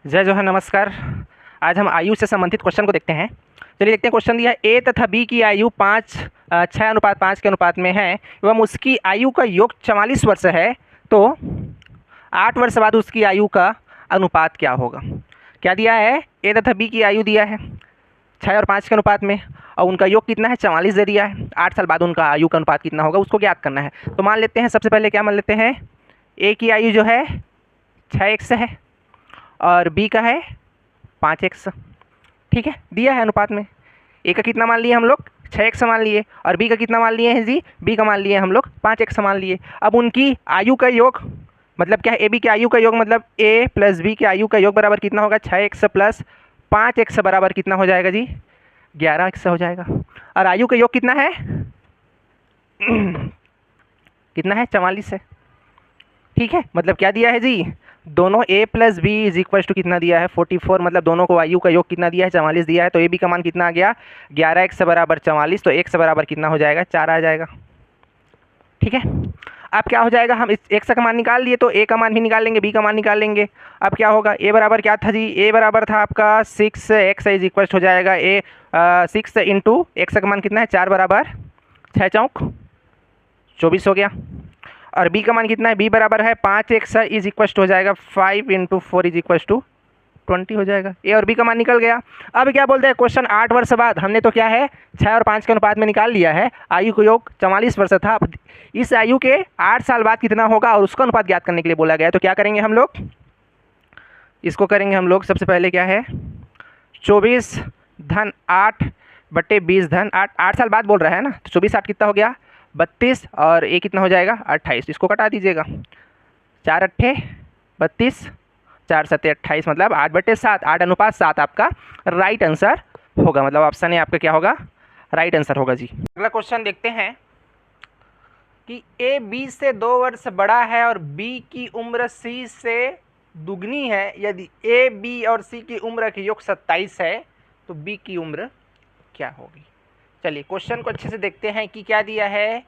जय जोहर, नमस्कार। आज हम आयु से संबंधित क्वेश्चन को देखते हैं। चलिए देखते हैं। क्वेश्चन दिया है, ए तथा बी की आयु 6:5 के अनुपात में है एवं उसकी आयु का योग 44 वर्ष है, तो 8 वर्ष बाद उसकी आयु का अनुपात क्या होगा। क्या दिया है, ए तथा बी की आयु दिया है 6 और 5 के अनुपात में, और उनका योग कितना है 44 दे दिया है। 8 साल बाद उनका आयु का अनुपात कितना होगा उसको ज्ञात करना है। तो मान लेते हैं, सबसे पहले क्या मान लेते हैं, ए की आयु जो है 6x है और बी का है 5x। ठीक है, दिया है अनुपात में। ए का कितना मान लिए हम लोग, 6x मान लिए, और बी का कितना मान लिए हैं जी, बी का मान लिए हम लोग 5x मान लिए। अब उनकी आयु का योग मतलब क्या है, ए बी के आयु का योग मतलब ए प्लस बी के आयु का योग बराबर कितना होगा, 6x प्लस 5x बराबर कितना हो जाएगा जी, 11x हो जाएगा। और आयु का योग कितना है कितना है, 44 है। ठीक है, मतलब क्या दिया है जी, दोनों a plus B is equal to कितना दिया है 44, मतलब दोनों को आयु का योग कितना दिया है 44 दिया है। तो ए बी का मान कितना आ गया, 11x बराबर 44, तो x बराबर कितना हो जाएगा, 4 आ जाएगा। ठीक है, अब क्या हो जाएगा, हम इस x का मान निकाल लिए तो a का मान भी निकाल लेंगे, b का मान निकाल लेंगे। अब क्या होगा, a बराबर क्या था जी, a बराबर था आपका 6x इज इक्वल हो जाएगा 6 इंटू x का मान कितना है, 4 बराबर 6 चौक 24 हो गया। और b का मान कितना है, b बराबर है 5x इज इक्वल हो जाएगा 5 इंटू 4 इज इक्वल टू 20 हो जाएगा। ए और बी का मान निकल गया। अब क्या बोलते हैं, क्वेश्चन 8 वर्ष बाद, हमने तो क्या है 6 और 5 के अनुपात में निकाल लिया है, आयु का योग 44 वर्ष था। इस आयु के 8 साल बाद कितना होगा और उसका अनुपात ज्ञात करने के लिए बोला गया है। तो क्या करेंगे हम लोग, इसको करेंगे हम लोग, सबसे पहले क्या है 24 धन 8 बटे 20 धन 8, 8 साल बाद बोल रहा है ना, तो 24 8 कितना हो गया 32, और ए कितना हो जाएगा 28। इसको कटा दीजिएगा, 4 अट्ठे 32, 4 सत्ते 28, मतलब 8/7, 8:7 आपका राइट आंसर होगा। मतलब ऑप्शन ए आपका क्या होगा, राइट आंसर होगा जी। अगला क्वेश्चन देखते हैं कि ए बी से 2 वर्ष बड़ा है और बी की उम्र सी से दुगनी है। यदि ए बी और सी की उम्र के योग 27 है तो बी की उम्र क्या होगी। चलिए क्वेश्चन को अच्छे से देखते हैं कि क्या दिया है,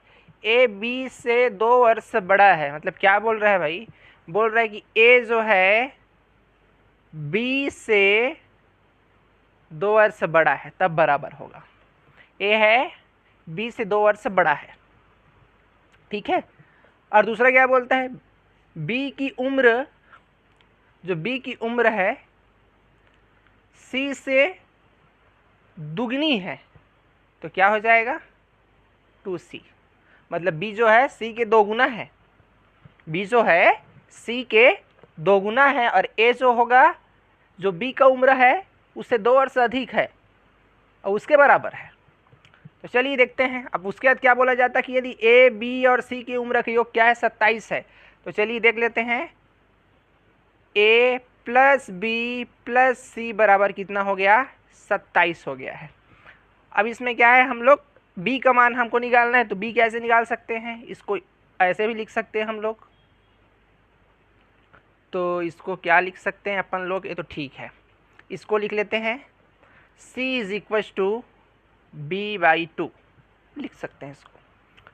ए बी से 2 वर्ष बड़ा है, मतलब क्या बोल रहा है भाई, बोल रहा है कि ए जो है बी से 2 वर्ष बड़ा है तब बराबर होगा। ए है बी से 2 वर्ष बड़ा है, ठीक है। और दूसरा क्या बोलता है, बी की उम्र, जो बी की उम्र है सी से दुगनी है, तो क्या हो जाएगा 2c, मतलब b जो है c के 2 गुना है, b जो है c के 2 गुना है, और a जो होगा, जो b का उम्र है उससे 2 वर्ष अधिक है और उसके बराबर है। तो चलिए देखते हैं। अब उसके बाद क्या बोला जाता है कि यदि a b और c की उम्र का योग क्या है 27 है, तो चलिए देख लेते हैं, a प्लस बी प्लस सी बराबर कितना हो गया 27 हो गया है। अब इसमें क्या है, हम लोग b का मान हमको निकालना है, तो b कैसे निकाल सकते हैं, इसको ऐसे भी लिख सकते हैं हम लोग। तो इसको क्या लिख सकते हैं अपन लोग, ये तो ठीक है, इसको लिख लेते हैं c is equal to b/2 लिख सकते हैं इसको।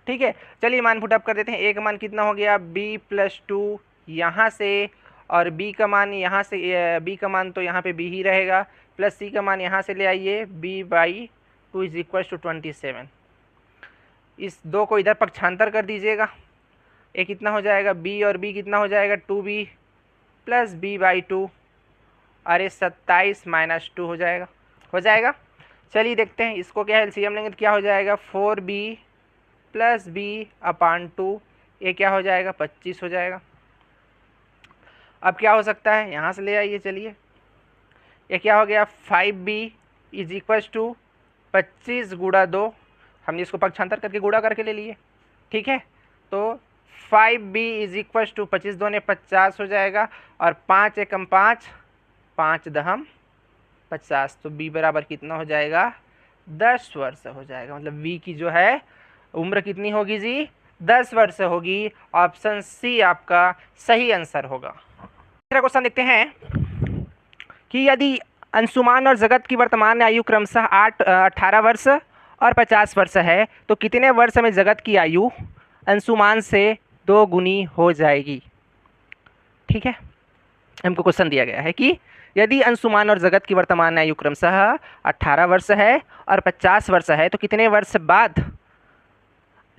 ठीक है, चलिए मान पुट अप कर देते हैं। a का मान कितना हो गया b प्लस 2 यहाँ से, और b का मान यहाँ से, b का मान तो यहाँ पे b ही रहेगा, प्लस c का मान यहाँ से ले आइए b/2 इज इक्वल टू 27। इस 2 को इधर पक्षांतर कर दीजिएगा, a कितना हो जाएगा b और b कितना हो जाएगा 2b प्लस b/2, अरे 27 - 2 हो जाएगा। चलिए देखते हैं, इसको क्या एलसीएम लेंगे तो क्या हो जाएगा 4b प्लस b/2, ये क्या हो जाएगा 25 हो जाएगा। अब क्या हो सकता है, यहाँ से ले आइए, चलिए ये क्या हो गया 5b इज इक्वल टू 25 गुणा 2, हमने इसको पक्षांतर करके गुणा करके ले लिए, ठीक है। तो 5b इज इक्वल टू 25 2 ने 50 हो जाएगा, और 5 एकम 5, 5 दहम 50, तो b बराबर कितना हो जाएगा 10 वर्ष हो जाएगा। मतलब b की जो है उम्र कितनी होगी जी 10 वर्ष होगी। ऑप्शन सी आपका सही आंसर होगा। तीसरा क्वेश्चन देखते हैं कि यदि अंशुमान और जगत की वर्तमान आयु क्रमशः 18 वर्ष और 50 वर्ष है, तो कितने वर्ष में जगत की आयु अंशुमान से 2 गुनी हो जाएगी। ठीक है, हमको क्वेश्चन दिया गया है कि यदि अंशुमान और जगत की वर्तमान आयु क्रमशः 18 वर्ष है और 50 वर्ष है तो कितने वर्ष बाद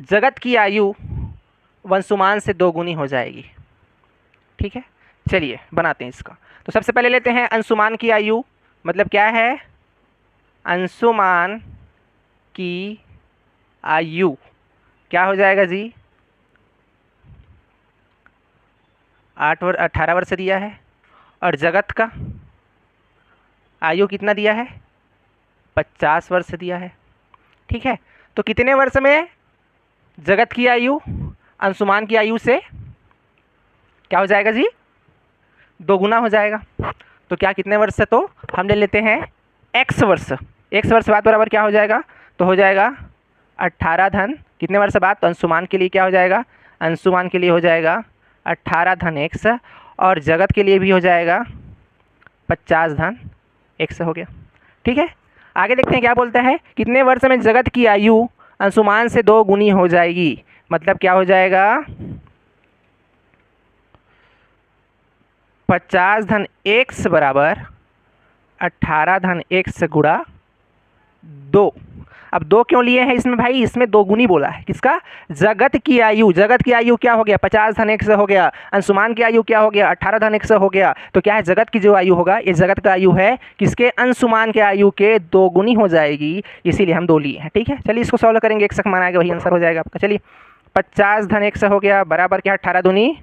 जगत की आयु वंशुमान से 2 गुनी हो जाएगी। ठीक है, चलिए बनाते हैं इसका। तो सबसे पहले लेते हैं अंशुमान की आयु, मतलब क्या है, अंशुमान की आयु क्या हो जाएगा जी, 18 वर्ष दिया है और जगत का आयु कितना दिया है, 50 वर्ष दिया है। ठीक है, तो कितने वर्ष में जगत की आयु अंशुमान की आयु से क्या हो जाएगा जी, 2 गुना हो जाएगा। तो क्या कितने वर्ष से, तो हम ले लेते हैं x वर्ष। x वर्ष बाद बराबर क्या हो जाएगा, तो हो जाएगा 18 धन कितने वर्ष बाद, तो अंशुमान के लिए क्या हो जाएगा, अंशुमान के लिए हो जाएगा 18 धन x और जगत के लिए भी हो जाएगा 50 धन x हो गया। ठीक है, आगे देखते हैं क्या बोलता है, कितने वर्ष में जगत की आयु अंशुमान से 2 गुनी हो जाएगी, मतलब क्या हो जाएगा 50 धन x बराबर 18 धन x गुणा 2। अब 2 क्यों लिए हैं इसमें भाई, इसमें 2 गुनी बोला है, किसका, जगत की आयु। जगत की आयु क्या हो गया, 50 धन x हो गया, अंशुमान की आयु क्या हो गया, 18 धन x हो गया। तो क्या है, जगत की जो आयु होगा, ये जगत का आयु है किसके, अंशुमान के आयु के 2 गुनी हो जाएगी, इसीलिए हम 2 लिए हैं। ठीक है, चलिए इसको सॉल्व करेंगे, x मान आएगा वही आंसर हो जाएगा आपका। चलिए 50 धन x हो गया बराबर क्या, 18 दूनी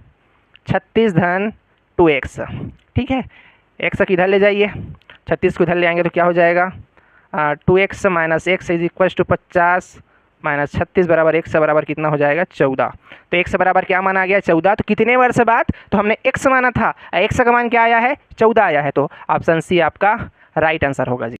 36 धन 2x। ठीक है, x किधर ले जाइए, 36 को इधर ले आएंगे तो क्या हो जाएगा, 2x minus x is equal to 50 minus 36 बराबर x बराबर कितना हो जाएगा, 14। तो x बराबर क्या मान आ गया, 14। तो कितने वर्ष बाद, तो हमने x माना था, x का मान क्या आया है, 14 आया है। तो ऑप्शन सी आपका राइट आंसर होगा जी।